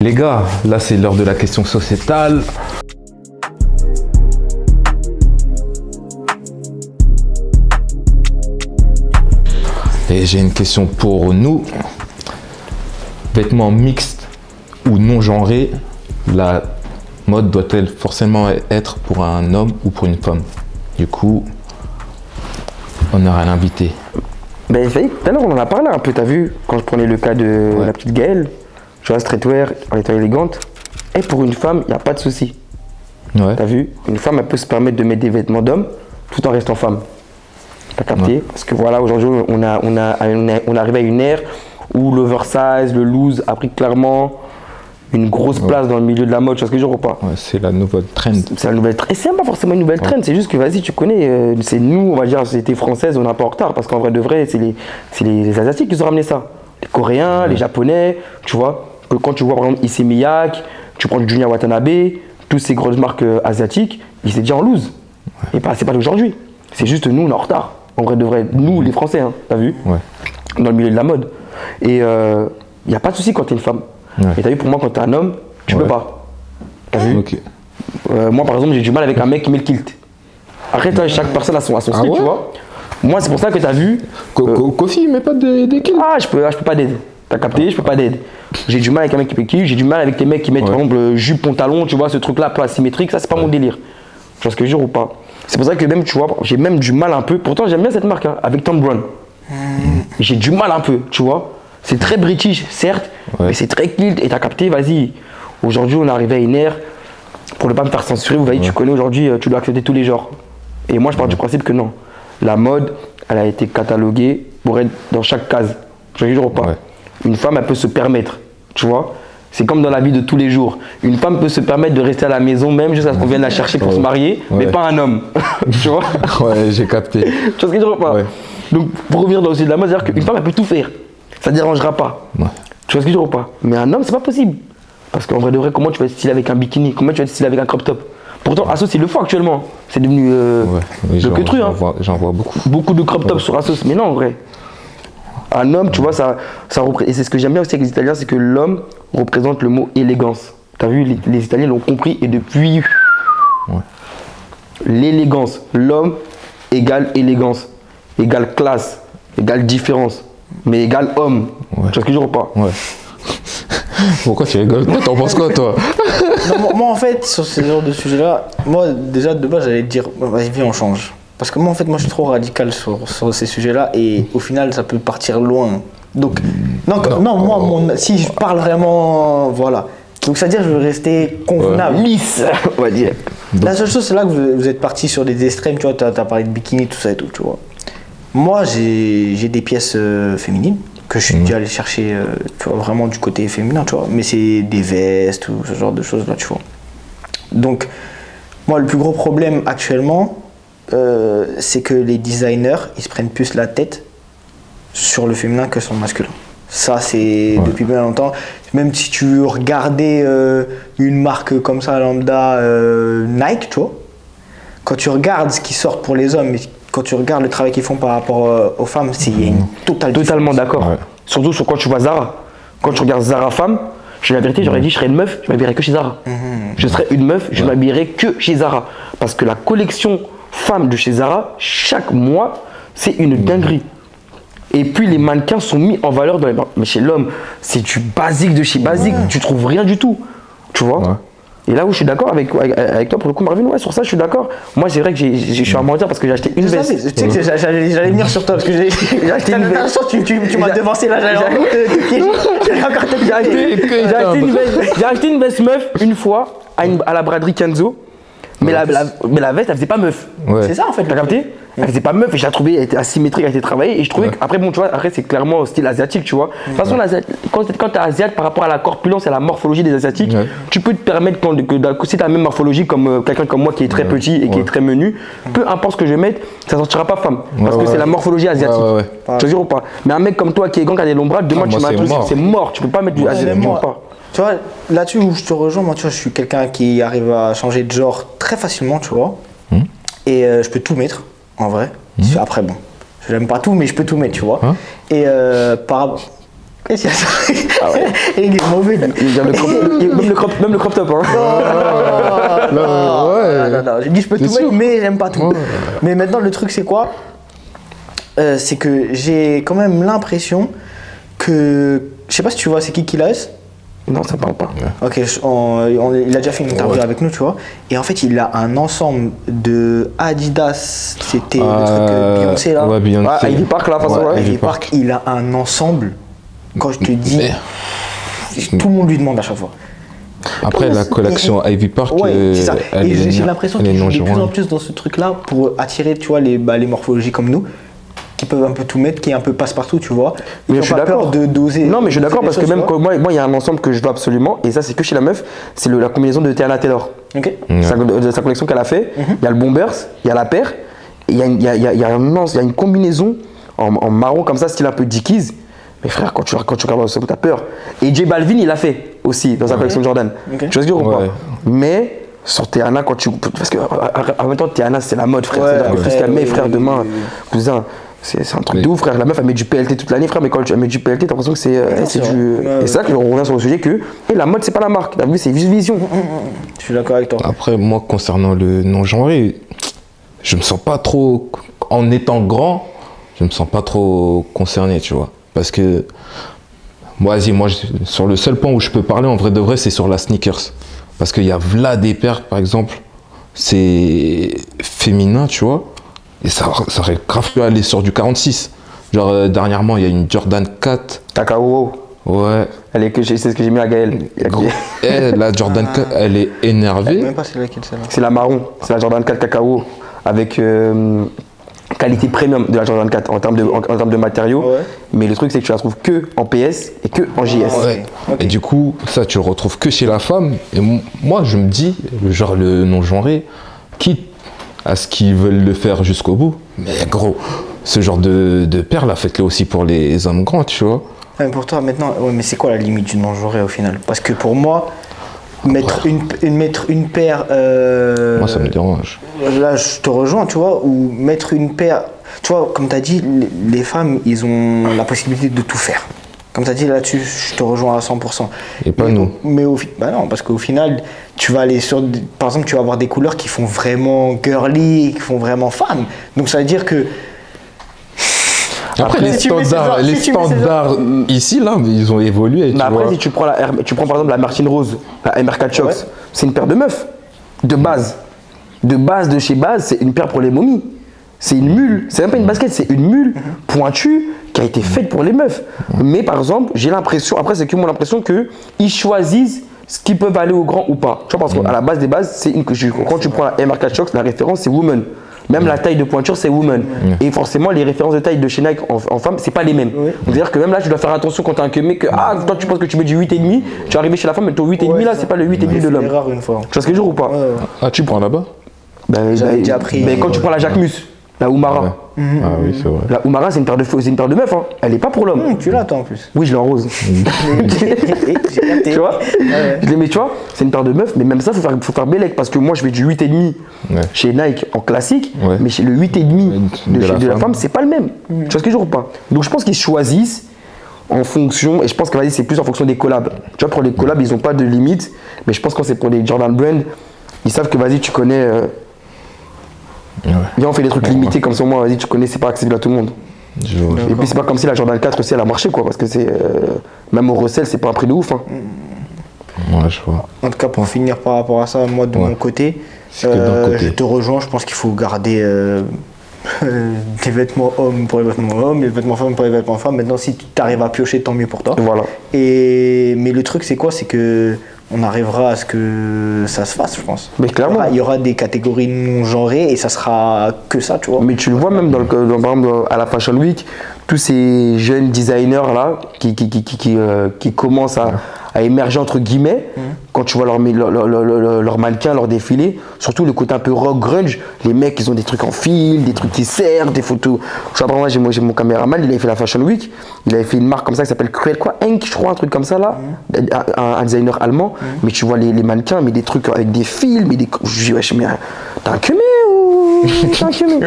Les gars, là c'est l'heure de la question sociétale. Et j'ai une question pour nous. Vêtements mixtes ou non genrés, la mode doit-elle forcément être pour un homme ou pour une femme? Du coup, on aura l'invité. Ben, tout à l'heure on en a parlé un peu, t'as vu, quand je prenais le cas de la petite Gaëlle, tu vois, streetwear en étant élégante, et pour une femme, il n'y a pas de souci. Ouais. T'as vu, une femme, elle peut se permettre de mettre des vêtements d'homme tout en restant femme. T'as capté? Ouais. Parce que voilà, aujourd'hui, on arrive à une ère où l'oversize, le loose a pris clairement une grosse place dans le milieu de la mode, tu vois ce que je veux dire ou pas? Ouais, c'est la nouvelle trend. C'est la nouvelle trend. Et c'est même pas forcément une nouvelle trend, c'est juste que vas-y, tu connais, c'est nous, on va dire, société française, on est un peu en retard, parce qu'en vrai de vrai, c'est les Asiatiques qui ont ramené ça. Les Coréens, les Japonais, tu vois. Que quand tu vois par exemple Issey Miyake, tu prends du Junya Watanabe, toutes ces grosses marques asiatiques, ils étaient déjà en loose. Et c'est pas d'aujourd'hui. C'est juste nous, on est en retard. En vrai de vrai, nous les Français, hein, t'as vu? Ouais. Dans le milieu de la mode. Et il n'y a pas de souci quand t'es une femme. Ouais. Et t'as vu, pour moi, quand t'es un homme, tu peux pas. T'as vu? Ok. Moi, par exemple, j'ai du mal avec un mec qui met le kilt. Après, toi, chaque personne a son style, ouais, tu vois. Moi, c'est pour ça que t'as vu. Kofi, mais pas des kills. Ah, je peux pas d'aide. T'as capté? Je peux pas d'aide. J'ai du mal avec un mec qui met le kilt. J'ai du mal avec les mecs qui mettent, par exemple, jupe, pantalon, tu vois, ce truc-là, un peu asymétrique. Ça, c'est pas mon délire. Tu vois ce que je veux dire ou pas? C'est pour ça que même, tu vois, j'ai même du mal un peu. Pourtant, j'aime bien cette marque, hein, avec Tom Brown. J'ai du mal un peu, tu vois. C'est très british, certes, mais c'est très kilt. Et t'as capté, vas-y. Aujourd'hui, on est arrivé à une ère, pour ne pas me faire censurer, vous voyez, tu connais aujourd'hui, tu dois accepter tous les genres. Et moi, je pars du principe que non. La mode, elle a été cataloguée pour être dans chaque case. Je veux dire ou pas? Une femme, elle peut se permettre, tu vois. C'est comme dans la vie de tous les jours. Une femme peut se permettre de rester à la maison, même jusqu'à ce qu'on vienne la chercher pour se marier, mais pas un homme. Tu vois? Ouais, j'ai capté. Tu vois ce que je veux dire ou pas? Donc, pour revenir dans le sujet de la mode, c'est-à-dire qu'une femme, elle peut tout faire. Ça ne dérangera pas. Tu vois ce que je veux dire ou pas? Mais un homme, c'est pas possible. Parce qu'en vrai de vrai, comment tu vas être stylé avec un bikini? Comment tu vas être stylé avec un crop top? Pourtant, Asos, il le faut actuellement. C'est devenu le queutru. J'en vois beaucoup. Beaucoup de crop tops sur Asos. Mais non, en vrai. Un homme, tu vois, ça représente. Et c'est ce que j'aime bien aussi avec les Italiens, c'est que l'homme représente le mot élégance. T'as vu, les Italiens l'ont compris et depuis. L'élégance. L'homme égale élégance, égale classe, égale différence, mais égale homme. Tu vois ce que je veux dire ou pas? Pourquoi tu rigoles? Toi, t'en penses quoi, toi? Non, moi, en fait, sur ce genre de sujet-là, moi, déjà, de base, j'allais te dire, vas-y, viens, on change. Parce que moi, en fait, moi, je suis trop radical sur ces sujets-là et au final, ça peut partir loin. Donc, si je parle vraiment, voilà. Donc, c'est-à-dire, je veux rester convenable. Lisse, on va dire. La seule chose, c'est là que vous êtes parti sur des extrêmes, tu vois, t'as parlé de bikini, tout ça et tout, tu vois. Moi, j'ai des pièces féminines que je suis déjà allé chercher, tu vois, vraiment du côté féminin, tu vois. Mais c'est des vestes ou ce genre de choses-là, tu vois. Donc, moi, le plus gros problème actuellement, c'est que les designers, ils se prennent plus la tête sur le féminin que sur le masculin. Ça, c'est depuis bien longtemps. Même si tu regardais une marque comme ça, lambda, Nike, tu vois, quand tu regardes ce qui sort pour les hommes, et quand tu regardes le travail qu'ils font par rapport aux femmes, il y a une totale Totalement différence. d'accord. Surtout sur quand tu vois Zara. Quand tu regardes Zara femme, je la vérité, j'aurais dit je serais une meuf, je m'habillerais que chez Zara. Je serais une meuf, je m'habillerais que chez Zara. Parce que la collection femme de chez Zara, chaque mois, c'est une dinguerie. Et puis les mannequins sont mis en valeur dans les marques. Mais chez l'homme, c'est du basique de chez basique, tu trouves rien du tout. Tu vois? Et là où je suis d'accord avec toi, pour le coup, Marvin, sur ça, je suis d'accord. Moi, c'est vrai que je suis un menteur parce que j'ai acheté une veste. Tu sais que j'allais venir sur toi parce que j'ai acheté une veste. Tu m'as devancé là, j'allais encore te J'ai acheté une veste meuf une fois à la braderie Kenzo. Mais la veste, elle faisait pas meuf. C'est ça en fait. T'as capté? Elle faisait pas meuf et je la trouvais, elle était asymétrique, elle était travaillée. Et je trouvais qu'après, bon, tu vois, après, c'est clairement style asiatique, tu vois. De toute façon, quand t'es asiate par rapport à la corpulence et à la morphologie des asiatiques, tu peux te permettre, si t'as la même morphologie comme quelqu'un comme moi qui est très petit et qui est très menu, peu importe ce que je vais mettre, ça sortira pas femme. Parce que c'est la morphologie asiatique. Tu veux dire ou pas? Mais un mec comme toi qui est grand, qui a des longs bras, demain tu m'as un truc, c'est mort. Tu peux pas mettre du asiatique. Tu vois, là-dessus où je te rejoins, moi, tu vois, je suis quelqu'un qui arrive à changer de genre très facilement, tu vois. Et je peux tout mettre, en vrai. Après, bon, je n'aime pas tout, mais je peux tout mettre, tu vois. Et Qu'est-ce qu'il y a ça? Ah ouais. Il est mauvais, lui. Même le crop top. Hein. Non. J'ai dit, je peux tout mettre, mais j'aime pas tout. Ouais. Mais maintenant, le truc, c'est quoi? C'est que j'ai quand même l'impression que. Je sais pas si tu vois, c'est qui Kilas? Non, ça parle pas. Ok, il a déjà fait une interview avec nous, tu vois. Et en fait, il a un ensemble de Adidas, c'était le truc Beyoncé là. Ouais, Beyoncé. Ah, Ivy Park là, façon, ouais. Ivy Park, il a un ensemble. Quand je te dis, tout le monde lui demande à chaque fois. Après, la collection Ivy Park, Ouais, c'est ça. elle Et est j'ai l'impression elle est qu'il joue de plus en non-genrée. plus dans ce truc-là pour attirer, tu vois, les morphologies comme nous, qui peuvent un peu tout mettre, qui est un peu passe-partout, tu vois. Ils Mais n'ont je suis pas peur d'accord. de doser. Non, mais je suis d'accord des parce que choses, même tu vois. quand moi, il y a un ensemble que je veux absolument, et ça, c'est que chez la meuf, c'est la combinaison de Tiana Taylor. Ok. Sa collection qu'elle a fait, il y a le Bombers, il y a la paire, et il y a une combinaison en marron comme ça, style un peu Dickies. Mais frère, quand tu regardes l'ensemble, t'as peur. Et J Balvin, il l'a fait aussi dans sa collection Jordan. Ok. Tu vois ce que je veux dire ou Ouais. pas? Mais sur Tiana, quand tu. Parce qu'en même temps, Tiana, c'est la mode, frère. Ouais, C'est-à-dire que tout après, ce qu'elle met, oui, frère, oui, demain, oui, oui. cousin. C'est un truc Mais- de ouf, frère. La meuf, elle met du PLT toute l'année, frère, mais quand elle met du PLT, t'as l'impression que c'est c'est du. vrai. Ouais, Et c'est là qu'on revient sur le sujet que la mode, c'est pas la marque. T'as vu, c'est juste vision. Je suis d'accord avec toi. Après, moi, concernant le non-genré, je me sens pas trop. En étant grand, je me sens pas trop concerné, tu vois. Parce que. Sur le seul point où je peux parler, en vrai de vrai, c'est sur la sneakers. Parce qu'il y a là des paires, par exemple, c'est féminin, tu vois. Et ça aurait grave pu aller sur du 46. Genre, dernièrement, il y a une Jordan 4. Takao, Ouais. c'est ce que j'ai mis à Gaël. La Jordan 4, elle est énervée. Même pas c'est laquelle celle-là. C'est la marron, c'est la Jordan 4 Cacao avec qualité premium de la Jordan 4 en termes de matériaux. Ouais. Mais le truc, c'est que tu la trouves que en PS et que en JS. Ouais. Ok. Et du coup, ça, tu le retrouves que chez la femme. Et moi, je me dis, genre le non-genré, quitte à ce qu'ils veulent le faire jusqu'au bout. Mais gros, ce genre de paire, là, faites-le aussi pour les hommes grands, tu vois. Ouais, mais pour toi, maintenant, ouais, mais c'est quoi la limite du non-genré au final? Parce que pour moi, mettre une paire. Moi, ça me dérange. Là, je te rejoins, tu vois, ou mettre une paire. Tu vois, comme tu as dit, les femmes, ils ont la possibilité de tout faire. Comme tu as dit là-dessus, je te rejoins à 100%. Et pas Mais- nous. Mais bah non, parce qu'au final, tu vas aller sur. Par exemple, tu vas avoir des couleurs qui font vraiment girly, qui font vraiment femme. Donc ça veut dire que. Après, les si tu mets ces standards, genres- les si tu mets ces standards ici, là, ils ont évolué. Mais tu après, vois. si tu prends, tu prends par exemple la Martine Rose, la MR4 Shox, Ouais. c'est une paire de meufs, de base. De chez base, c'est une paire pour les momies. C'est une mule, c'est même pas une basket, c'est une mule pointue qui a été faite pour les meufs. Mais par exemple, j'ai l'impression, après c'est que mon impression qu'ils choisissent ce qu'ils peuvent aller au grand ou pas. Tu vois, parce qu'à la base des bases, quand tu prends la MR4 Shox, la référence c'est woman. Même la taille de pointure, c'est woman. Et forcément, les références de taille de chez Nike en femme, c'est pas les mêmes. Oui. C'est-à-dire que même là, tu dois faire attention quand tu as un mec que toi tu penses que tu mets du 8,5, tu es arrivé chez la femme, mais ton 8,5 Ouais, là, ça. c'est pas le 8,5 de C'est l'homme. erreur une fois. Tu vois ce que je veux dire ou pas? Ouais, ouais. Ah, tu prends là-bas? J'avais déjà pris- Mais quand tu prends la Jacquemus, la Oumara, Ouais. Ah oui, c'est vrai. la Oumara, c'est une paire de meufs, hein. Elle est pas pour l'homme. Tu l'as, toi, en plus. Oui, je l'ai en rose. J'ai capté. Tu vois Ouais. Je l'ai mis, tu vois, c'est une paire de meufs, mais même ça, faut faire bélec parce que moi, je fais du 8,5 Ouais. chez Nike en classique, Ouais. mais chez le 8,5 De de la la femme. femme, c'est pas le même. Tu vois ce que je veux dire ou pas? Donc, je pense qu'ils choisissent en fonction, et je pense que vas-y, c'est plus en fonction des collabs. Tu vois, pour les collabs, ils ont pas de limite, mais je pense que quand c'est pour les Jordan Brand, ils savent que vas-y, tu connais. Ouais. Viens, on fait des trucs limités comme ça, moi, vas-y, tu connais, c'est pas accessible à tout le monde. Je vois. Et puis, c'est pas comme si la Jordan 4 aussi, elle a marché, quoi, parce que c'est. Même au recel, c'est pas un prix de ouf. Hein. Ouais, je vois. En tout cas, pour finir par rapport à ça, moi de Ouais. mon côté, C'est que d'un côté. je te rejoins. Je pense qu'il faut garder des vêtements hommes pour les vêtements hommes, les vêtements femmes pour les vêtements femmes. Maintenant, si tu arrives à piocher, tant mieux pour toi. Voilà. Mais le truc, c'est quoi? C'est que on arrivera à ce que ça se fasse, je pense. Mais clairement. Il y aura des catégories non genrées et ça sera que ça, tu vois. Mais tu le vois même par exemple, à la Fashion Week, tous ces jeunes designers là qui commencent à émerger entre guillemets, quand tu vois leurs mannequins, leurs défilés, surtout le côté un peu rock grunge, les mecs ils ont des trucs en fil, des trucs qui servent, des photos. Je vois, moi j'ai mon caméraman, il avait fait la Fashion Week, il avait fait une marque comme ça qui s'appelle Cruel quoi, Henk, je crois, un truc comme ça là, un designer allemand, mais tu vois les mannequins, mais des trucs avec des fils, mais des. Je dis wesh, mais t'as un cumé ou. T'as un cumé